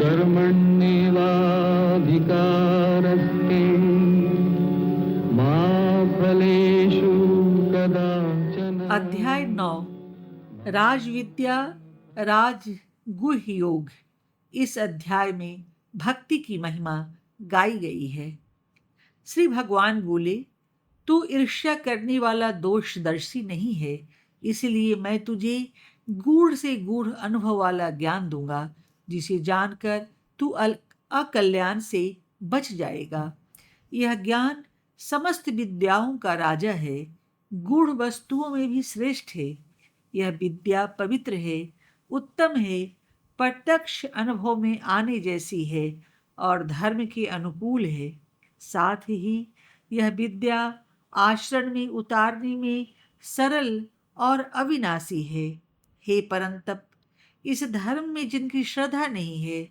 कर्मण्येवाधिकारस्ते मा फलेषु कदाचन। अध्याय 9, राजविद्या राजगुह्य योग। इस अध्याय में भक्ति की महिमा गाई गई है। श्री भगवान बोले, तू ईर्ष्या करने वाला दोषदर्शी नहीं है, इसलिए मैं तुझे गूढ़ से गूढ़ अनुभव वाला ज्ञान दूंगा, जिसे जानकर तू अकल्याण से बच जाएगा। यह ज्ञान समस्त विद्याओं का राजा है, गूढ़ वस्तुओं में भी श्रेष्ठ है। यह विद्या पवित्र है, उत्तम है, प्रत्यक्ष अनुभव में आने जैसी है और धर्म के अनुकूल है। साथ ही यह विद्या आचरण में उतारने में सरल और अविनाशी है। हे परंतप, इस धर्म में जिनकी श्रद्धा नहीं है,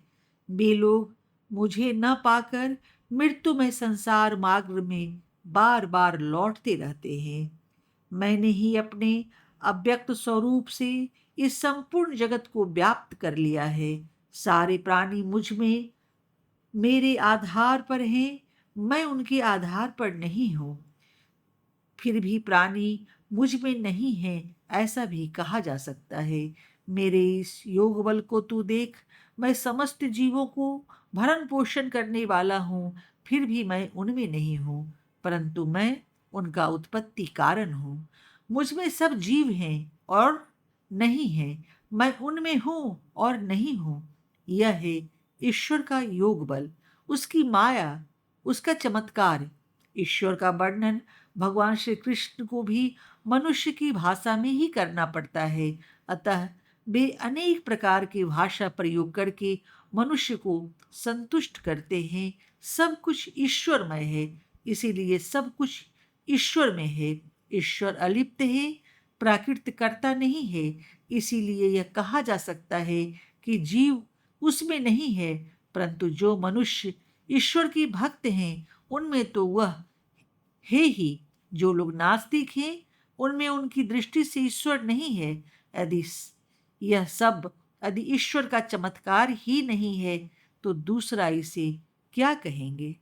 वे लोग मुझे न पाकर मृत्यु में संसार मार्ग में बार बार लौटते रहते हैं। मैंने ही अपने अव्यक्त स्वरूप से इस संपूर्ण जगत को व्याप्त कर लिया है। सारे प्राणी मुझ में मेरे आधार पर हैं, मैं उनके आधार पर नहीं हूँ। फिर भी प्राणी मुझ में नहीं है, ऐसा भी कहा जा सकता है। मेरे इस योग बल को तू देख, मैं समस्त जीवों को भरण पोषण करने वाला हूँ, फिर भी मैं उनमें नहीं हूँ, परंतु मैं उनका उत्पत्ति कारण हूँ। मुझ में सब जीव हैं और नहीं हैं, मैं उनमें हूँ और नहीं हूँ। यह है ईश्वर का योग बल, उसकी माया, उसका चमत्कार। ईश्वर का वर्णन भगवान श्री कृष्ण को भी मनुष्य की भाषा में ही करना पड़ता है, अतः वे अनेक प्रकार की भाषा प्रयोग करके मनुष्य को संतुष्ट करते हैं। सब कुछ ईश्वरमय है, इसीलिए सब कुछ ईश्वर में है। ईश्वर अलिप्त है, प्राकृत कर्ता नहीं है, इसीलिए यह कहा जा सकता है कि जीव उसमें नहीं है। परंतु जो मनुष्य ईश्वर की भक्त हैं, उनमें तो वह है ही। जो लोग नास्तिक हैं, उनमें उनकी दृष्टि से ईश्वर नहीं है। यदि यह सब यदि ईश्वर का चमत्कार ही नहीं है, तो दूसरा इसे क्या कहेंगे।